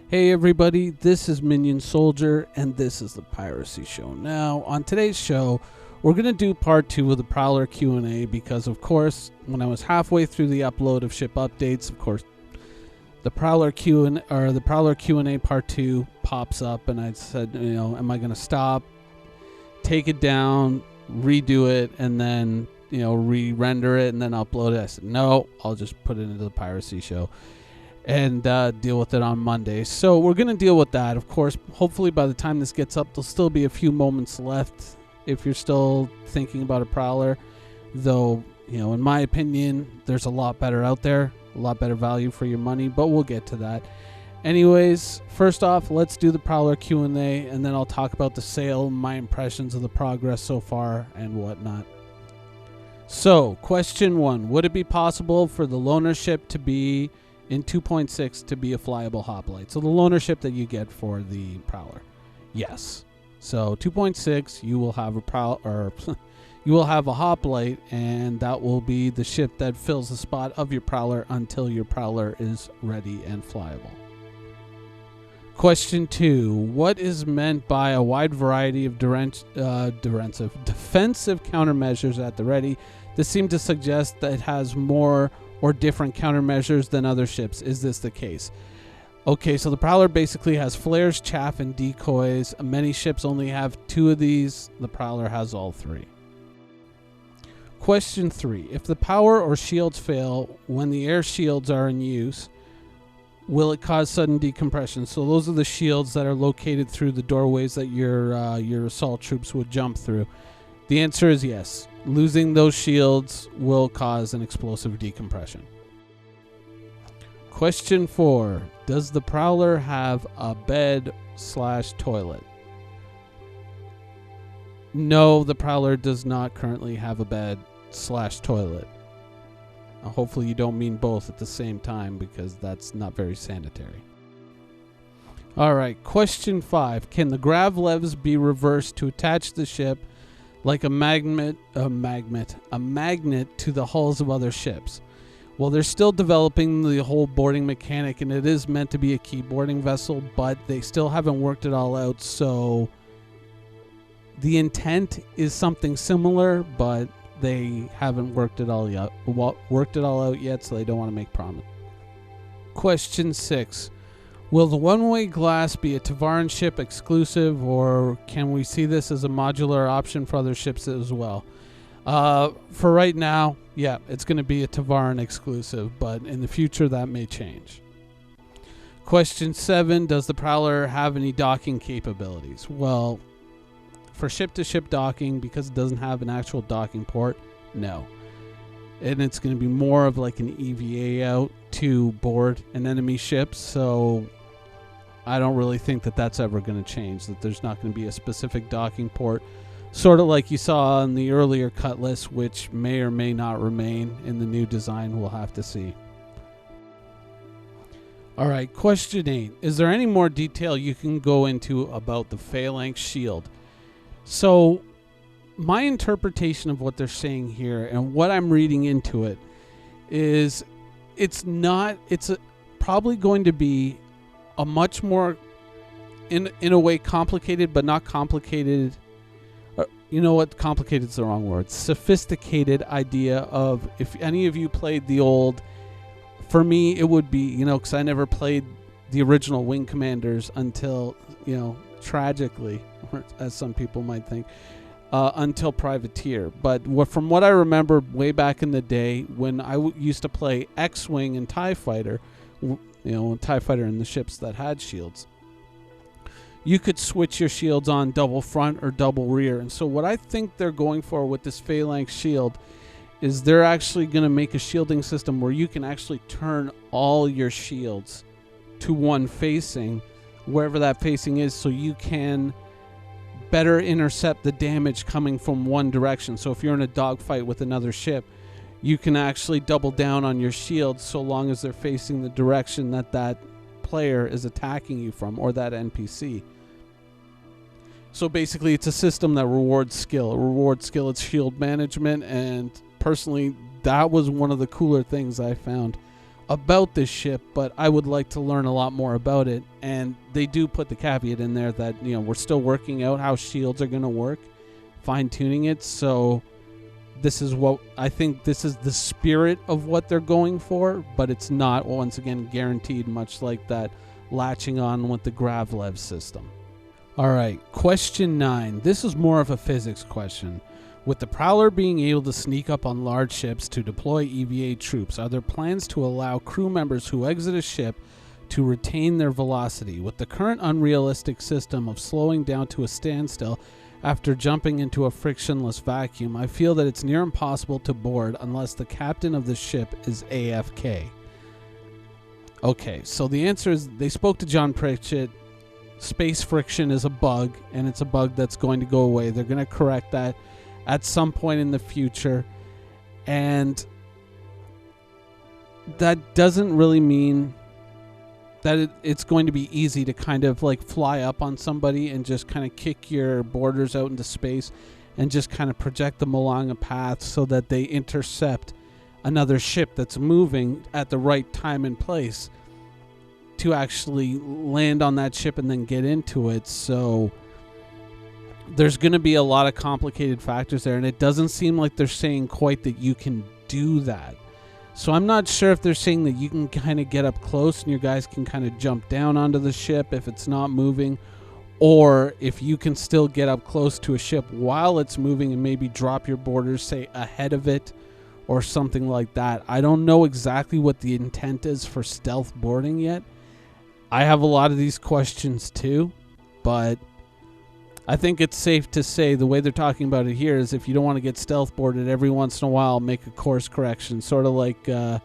Hey everybody, this is Minion Soldier, and this is the Piracy Show. Now, on today's show, we're going to do part 2 of the Prowler Q&A because, of course, when I was halfway through the upload of ship updates, of course, the Prowler Q&A part 2 pops up, and I said, am I going to stop, take it down, redo it, and then, re-render it, and then upload it? I said, no, I'll just put it into the Piracy Show and deal with it on Monday. So we're going to deal with that. Of course, hopefully by the time this gets up, there'll still be a few moments left if you're still thinking about a Prowler. Though, in my opinion, there's a lot better out there, a lot better value for your money, but we'll get to that. Anyways, first off, let's do the Prowler Q&A, and then I'll talk about the sale, my impressions of the progress so far, and whatnot. So, question 1. Would it be possible for the loaner ship to be in 2.6 to be a flyable hoplite? So the loaner ship that you get for the Prowler. Yes. So 2.6, you will have you will have a hoplite, and that will be the ship that fills the spot of your Prowler until your Prowler is ready and flyable. Question 2. What is meant by a wide variety of defensive countermeasures at the ready? This seemed to suggest that it has more or different countermeasures than other ships. Is this the case? Okay, so the Prowler basically has flares, chaff, and decoys. Many ships only have 2 of these. The Prowler has all 3. Question 3. If the power or shields fail when the air shields are in use, will it cause sudden decompression? So those are the shields that are located through the doorways that your assault troops would jump through. The answer is yes. Losing those shields will cause an explosive decompression. Question 4. Does the Prowler have a bed/toilet? No, the Prowler does not currently have a bed/toilet. Hopefully you don't mean both at the same time, because that's not very sanitary. Alright, question 5. Can the grav levers be reversed to attach the ship like a magnet to the hulls of other ships? Well, they're still developing the whole boarding mechanic, and it is meant to be a key boarding vessel, but they still haven't worked it all out. So the intent is something similar, but they haven't worked it all out yet, so they don't want to make promise. Question 6. Will the one-way glass be a Tavaran ship exclusive, or can we see this as a modular option for other ships as well? For right now, yeah, it's going to be a Tavaran exclusive, but in the future that may change. Question 7. Does the Prowler have any docking capabilities? Well, for ship-to-ship docking, because it doesn't have an actual docking port, no. And it's going to be more of like an EVA out to board an enemy ship, so I don't really think that that's ever going to change, that there's not going to be a specific docking port, sort of like you saw in the earlier Cutlass, which may or may not remain in the new design. We'll have to see. Alright, question 8. Is there any more detail you can go into about the phalanx shield? So, my interpretation of what they're saying here and what I'm reading into it is it's probably going to be a much more, in a way, complicated, but not complicated. You know what? Complicated is the wrong word. Sophisticated idea of, if any of you played the old, for me, it would be, because I never played the original Wing Commanders until, tragically, or as some people might think, until Privateer. But from what I remember way back in the day, when I used to play X-Wing and TIE Fighter, TIE Fighter and the ships that had shields, you could switch your shields on double front or double rear. And so what I think they're going for with this phalanx shield is they're actually going to make a shielding system where you can actually turn all your shields to one facing, wherever that facing is, so you can better intercept the damage coming from one direction. So if you're in a dogfight with another ship, you can actually double down on your shields so long as they're facing the direction that player is attacking you from, or that NPC. So basically it's a system that rewards skill. It rewards skill, it's shield management, and personally that was one of the cooler things I found about this ship, but I would like to learn a lot more about it. And they do put the caveat in there that, we're still working out how shields are going to work, fine-tuning it. So this is what I think, this is the spirit of what they're going for, but it's not, once again, guaranteed, much like that latching on with the Gravlev system. All right, question 9. This is more of a physics question. With the Prowler being able to sneak up on large ships to deploy EVA troops, are there plans to allow crew members who exit a ship to retain their velocity? With the current unrealistic system of slowing down to a standstill after jumping into a frictionless vacuum, I feel that it's near impossible to board unless the captain of the ship is AFK. Okay, so the answer is they spoke to John Pritchett. Space friction is a bug, and it's a bug that's going to go away. They're going to correct that at some point in the future, and that doesn't really mean that it's going to be easy to kind of like fly up on somebody and just kind of kick your boarders out into space and just kind of project them along a path so that they intercept another ship that's moving at the right time and place to actually land on that ship and then get into it. So there's going to be a lot of complicated factors there, and it doesn't seem like they're saying quite that you can do that. So I'm not sure if they're saying that you can kind of get up close and your guys can kind of jump down onto the ship if it's not moving, or if you can still get up close to a ship while it's moving and maybe drop your boarders, say, ahead of it or something like that. I don't know exactly what the intent is for stealth boarding yet. I have a lot of these questions too, but I think it's safe to say the way they're talking about it here is if you don't want to get stealth boarded, every once in a while make a course correction, sort of like the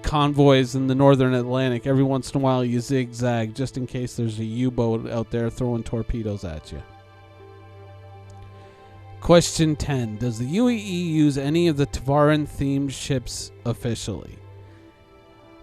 convoys in the Northern Atlantic. Every once in a while you zigzag just in case there's a U-boat out there throwing torpedoes at you. Question 10. Does the UEE use any of the Tavaran-themed ships officially?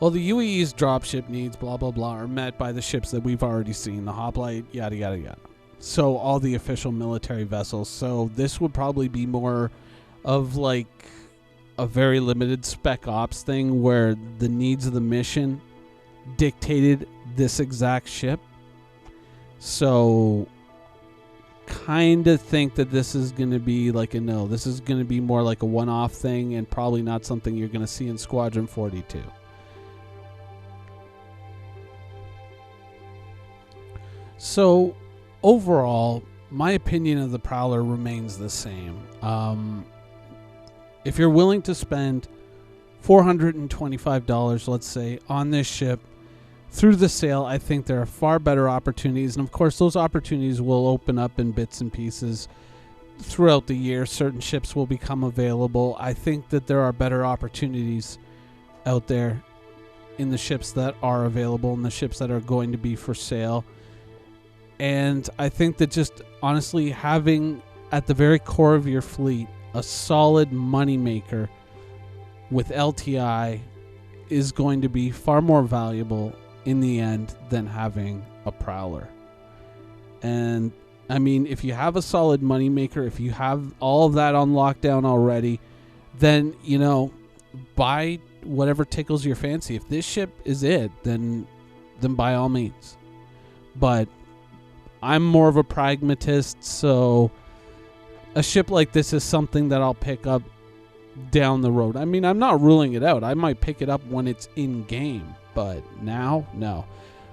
Well, the UEE's dropship needs, blah, blah, blah, are met by the ships that we've already seen, the hoplite, yada, yada, yada. So all the official military vessels. So this would probably be more of like a very limited spec ops thing where the needs of the mission dictated this exact ship. So kind of think that this is going to be like this is going to be more like a one-off thing and probably not something you're going to see in Squadron 42. So overall, my opinion of the Prowler remains the same. If you're willing to spend $425, let's say, on this ship through the sale, I think there are far better opportunities. And of course, those opportunities will open up in bits and pieces throughout the year. Certain ships will become available. I think that there are better opportunities out there in the ships that are available and the ships that are going to be for sale. And I think that just honestly having at the very core of your fleet a solid moneymaker with LTI is going to be far more valuable in the end than having a Prowler. And I mean, if you have a solid moneymaker, if you have all of that on lockdown already, then, buy whatever tickles your fancy. If this ship is it, then by all means. But I'm more of a pragmatist, so a ship like this is something that I'll pick up down the road. I mean, I'm not ruling it out. I might pick it up when it's in game, but now, no.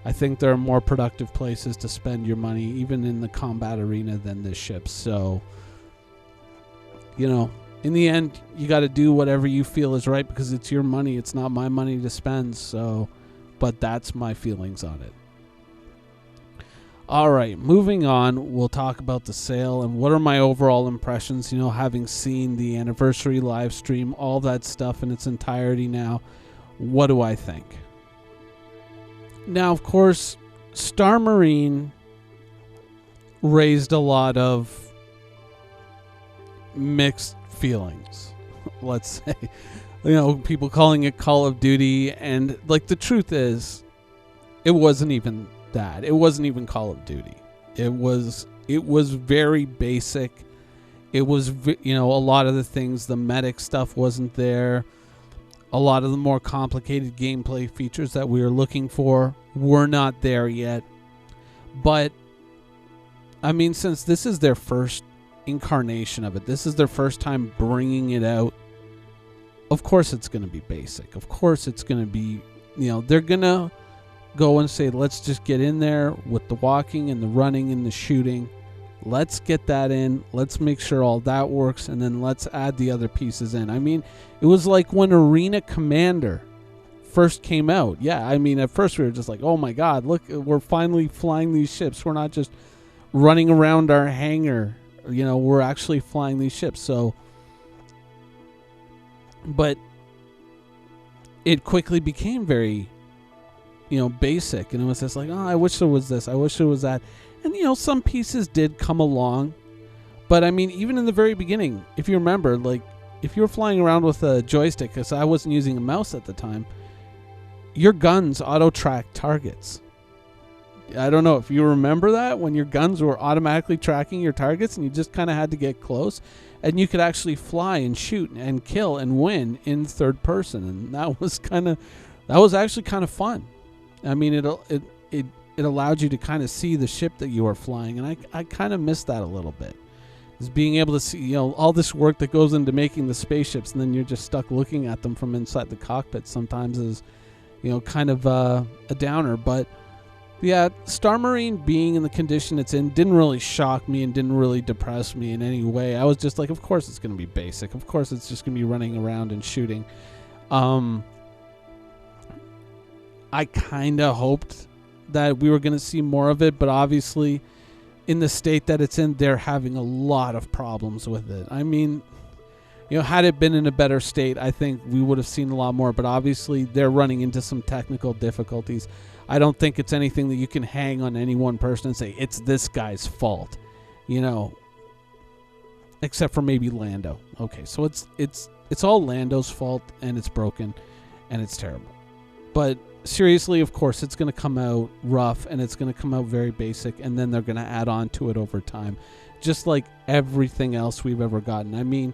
I think there are more productive places to spend your money, even in the combat arena, than this ship. So, in the end, you got to do whatever you feel is right because it's your money. It's not my money to spend. So, but that's my feelings on it. All right, moving on, we'll talk about the sale and what are my overall impressions, having seen the anniversary live stream, all that stuff in its entirety now. What do I think? Now, of course, Star Marine raised a lot of mixed feelings, let's say. People calling it Call of Duty, and the truth is, it wasn't even that. It wasn't even Call of Duty. It was very basic. It was, a lot of the things, the medic stuff wasn't there. A lot of the more complicated gameplay features that we were looking for were not there yet. But, I mean, since this is their first incarnation of it, this is their first time bringing it out, of course it's going to be basic. Of course it's going to be, they're going to go and say, let's just get in there with the walking and the running and the shooting. Let's get that in. Let's make sure all that works, and then let's add the other pieces in. I mean, it was like when Arena Commander first came out. Yeah, I mean, at first we were just like, oh my God, look, we're finally flying these ships. We're not just running around our hangar. We're actually flying these ships. So, but it quickly became very, basic. And it was just like, oh, I wish there was this. I wish there was that. And, some pieces did come along. But, I mean, even in the very beginning, if you remember, like, if you were flying around with a joystick, because I wasn't using a mouse at the time, your guns auto-track targets. I don't know if you remember that, when your guns were automatically tracking your targets and you just kind of had to get close. And you could actually fly and shoot and kill and win in third person. And that was actually kind of fun. I mean, it allowed you to kind of see the ship that you were flying, and I kind of missed that a little bit. Is being able to see, all this work that goes into making the spaceships, and then you're just stuck looking at them from inside the cockpit sometimes is, kind of a downer. But yeah, Star Marine being in the condition it's in didn't really shock me and didn't really depress me in any way. I was just like, of course it's going to be basic. Of course it's just going to be running around and shooting. I kind of hoped that we were going to see more of it, but obviously in the state that it's in, they're having a lot of problems with it. I mean, had it been in a better state, I think we would have seen a lot more, but obviously they're running into some technical difficulties. I don't think it's anything that you can hang on any one person and say, it's this guy's fault, except for maybe Lando. Okay, so it's all Lando's fault, and it's broken, and it's terrible. But seriously, of course, it's going to come out rough, and it's going to come out very basic, and then they're going to add on to it over time, just like everything else we've ever gotten. I mean,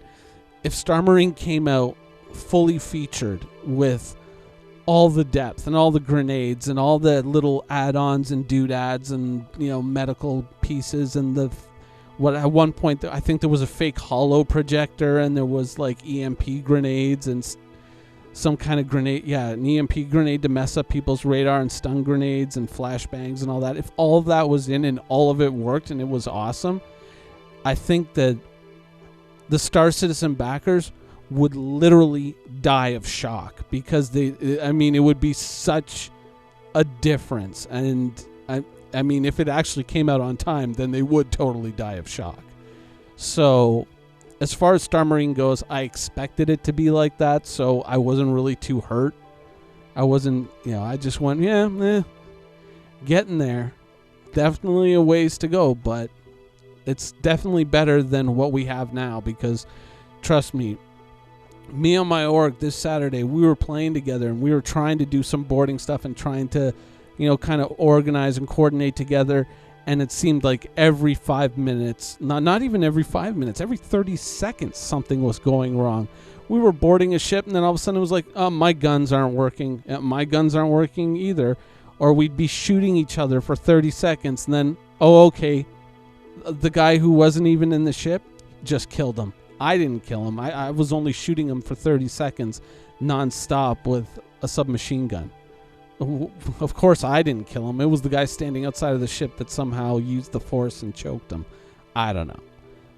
if Star Marine came out fully featured with all the depth and all the grenades and all the little add-ons and doodads and, medical pieces and at one point, I think there was a fake holo projector, and there was like EMP grenades and some kind of grenade, an EMP grenade to mess up people's radar, and stun grenades and flashbangs and all that. If all of that was in and all of it worked and it was awesome, I think that the Star Citizen backers would literally die of shock, because it would be such a difference. And I mean, if it actually came out on time, then they would totally die of shock. So as far as Star Marine goes, I expected it to be like that, so I wasn't really too hurt. I wasn't, I just went, getting there. Definitely a ways to go, but it's definitely better than what we have now, because trust me and my org this Saturday, we were playing together, and we were trying to do some boarding stuff and trying to, kind of organize and coordinate together. And it seemed like every 5 minutes, not even every 5 minutes, every 30 seconds, something was going wrong. We were boarding a ship, and then all of a sudden it was like, oh, my guns aren't working. My guns aren't working either. Or we'd be shooting each other for 30 seconds, and then, oh, okay, the guy who wasn't even in the ship just killed him. I didn't kill him. I was only shooting him for 30 seconds nonstop with a submachine gun. Of course I didn't kill him. It was the guy standing outside of the ship that somehow used the force and choked him. I don't know.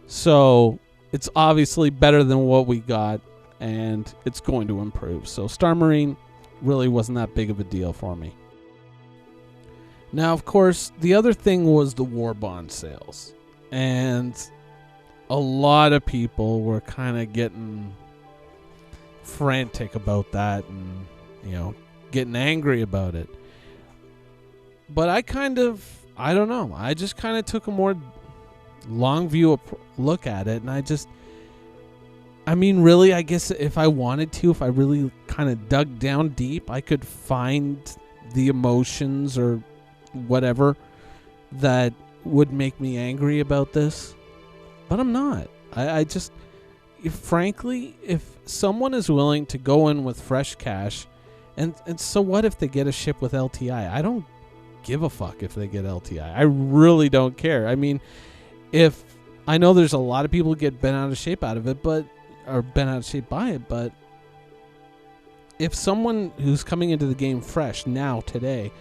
So it's obviously better than what we got, and it's going to improve. So Star Marine really wasn't that big of a deal for me. Now, of course, the other thing was the war bond sales. And a lot of people were kind of getting frantic about that and, getting angry about it. But I don't know. I just kind of took a more long view look at it, and really, I guess if I wanted to, if I really kind of dug down deep, I could find the emotions or whatever that would make me angry about this. But I'm not. I just, frankly, if someone is willing to go in with fresh cash, and so what if they get a ship with LTI? I don't give a fuck if they get LTI. I really don't care. I mean, if I know there's a lot of people who get bent out of shape out of it, or bent out of shape by it, but if someone who's coming into the game fresh now, today,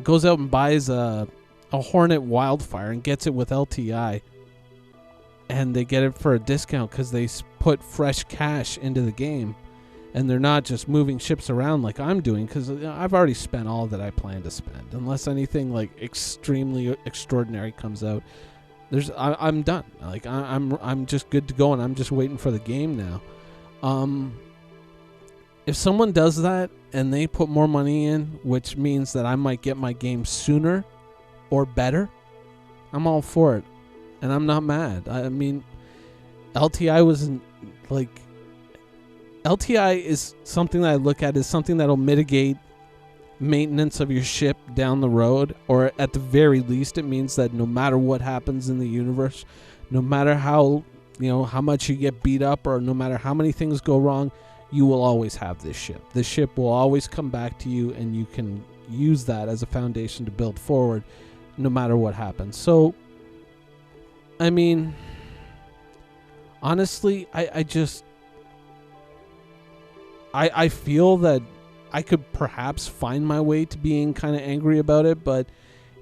goes out and buys a Hornet Wildfire and gets it with LTI, and they get it for a discount because they put fresh cash into the game, and they're not just moving ships around like I'm doing, because I've already spent all that I plan to spend. Unless anything like extremely extraordinary comes out, I'm done. Like I'm just good to go, and I'm just waiting for the game now. If someone does that and they put more money in, which means that I might get my game sooner or better, I'm all for it. And I'm not mad. I mean, LTI wasn't like... LTI is something that I look at as something that'll mitigate maintenance of your ship down the road, or at the very least it means that no matter what happens in the universe, no matter how much you get beat up, or no matter how many things go wrong, you will always have this ship. This ship will always come back to you, and you can use that as a foundation to build forward no matter what happens. So, I mean, honestly, I feel that I could perhaps find my way to being kind of angry about it, but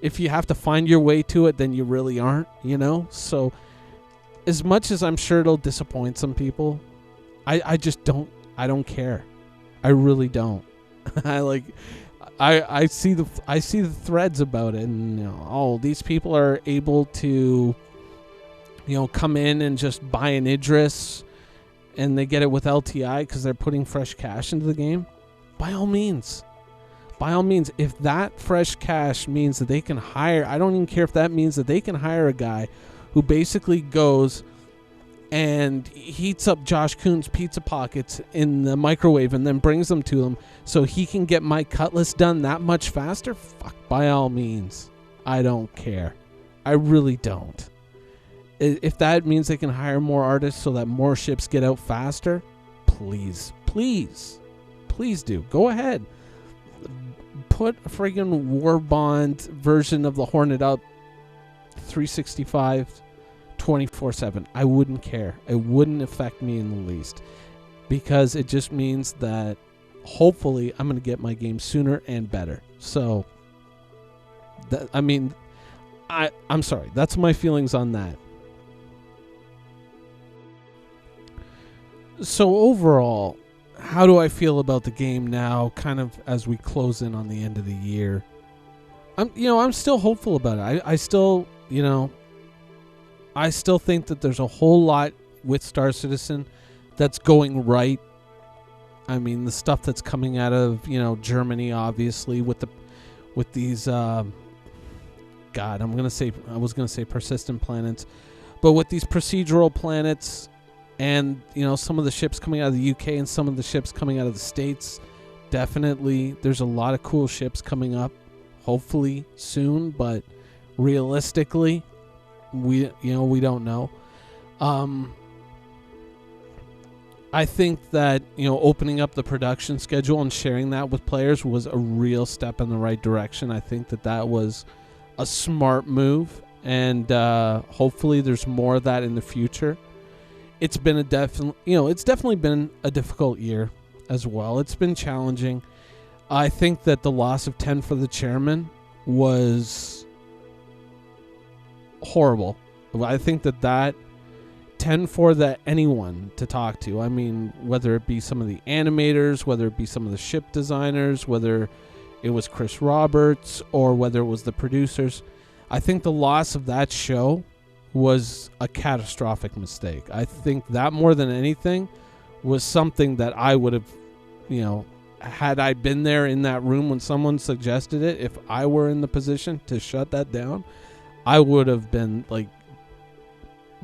if you have to find your way to it, then you really aren't, So, as much as I'm sure it'll disappoint some people, I don't care. I really don't. I see the threads about it, and these people are able to come in and just buy an Idris, and they get it with LTI because they're putting fresh cash into the game. By all means, if that fresh cash means that they can hire, I don't even care if that means that they can hire a guy who basically goes and heats up Josh Kuhn's pizza pockets in the microwave and then brings them to him so he can get my Cutlass done that much faster. Fuck, by all means. I don't care. I really don't. If that means they can hire more artists so that more ships get out faster, please do. Go ahead. Put a friggin' Warbond version of the Hornet up 365 24/7. I wouldn't care. It wouldn't affect me in the least, because it just means that hopefully I'm going to get my game sooner and better. So, I'm sorry. That's my feelings on that. So overall, how do I feel about the game now, kind of as we close in on the end of the year? I'm still hopeful about it. I still think that there's a whole lot with Star Citizen that's going right. I mean, the stuff that's coming out of, Germany, obviously, with these I was going to say persistent planets, but with these procedural planets, and some of the ships coming out of the UK and some of the ships coming out of the States, definitely there's a lot of cool ships coming up, hopefully soon, but realistically, we don't know. I think that opening up the production schedule and sharing that with players was a real step in the right direction. I think that was a smart move, and hopefully there's more of that in the future. It's been it's definitely been a difficult year as well. It's been challenging. I think that the loss of 10 for the chairman was horrible. I think that 10 for anyone to talk to. I mean, whether it be some of the animators, whether it be some of the ship designers, whether it was Chris Roberts, or whether it was the producers. I think the loss of that show was a catastrophic mistake. I think that more than anything was something that I would have, had I been there in that room when someone suggested it, if I were in the position to shut that down, I would have been like,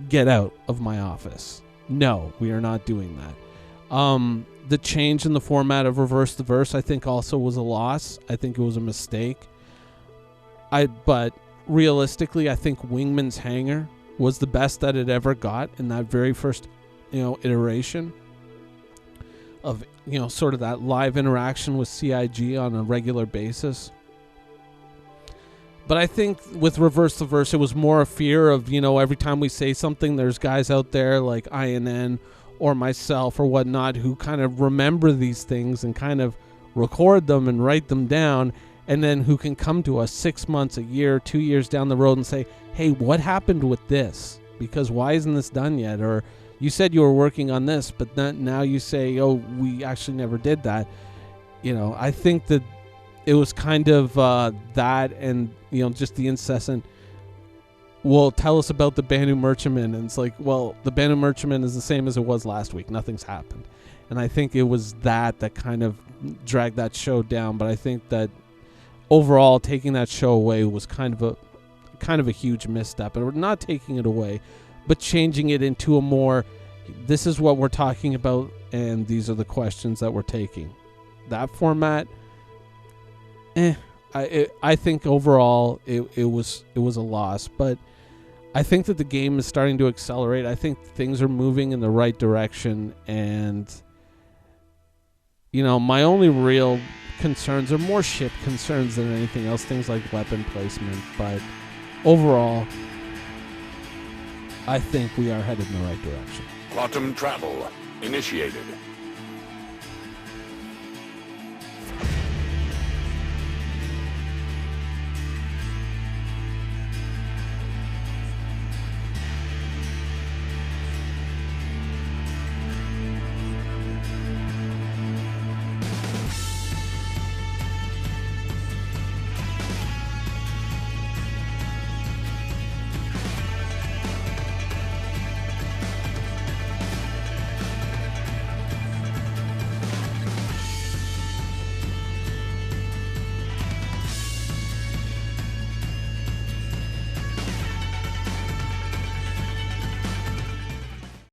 get out of my office. No, we are not doing that. The change in the format of Reverse the Verse, I think, also was a loss. I think it was a mistake. But realistically, I think Wingman's Hangar was the best that it ever got in that very first iteration of, sort of that live interaction with CIG on a regular basis. But I think with Reverse the Verse, it was more a fear of, every time we say something, there's guys out there like INN or myself or whatnot who kind of remember these things and kind of record them and write them down, and then who can come to us 6 months, a year, 2 years down the road and say, hey, what happened with this? Because why isn't this done yet? Or you said you were working on this, but now you say, oh, we actually never did that. I think that it was kind of that, and, just the incessant, well, tell us about the Banu Merchantman. And it's like, well, the Banu Merchantman is the same as it was last week. Nothing's happened. And I think it was that kind of dragged that show down. But I think that overall, taking that show away was kind of a huge misstep. And we're not taking it away, but changing it into a more, this is what we're talking about, and these are the questions that we're taking. That format, I think overall it was a loss. But I think that the game is starting to accelerate. I think things are moving in the right direction, and my only real concerns are more ship concerns than anything else, things like weapon placement. But overall, I think we are headed in the right direction. Quantum travel initiated.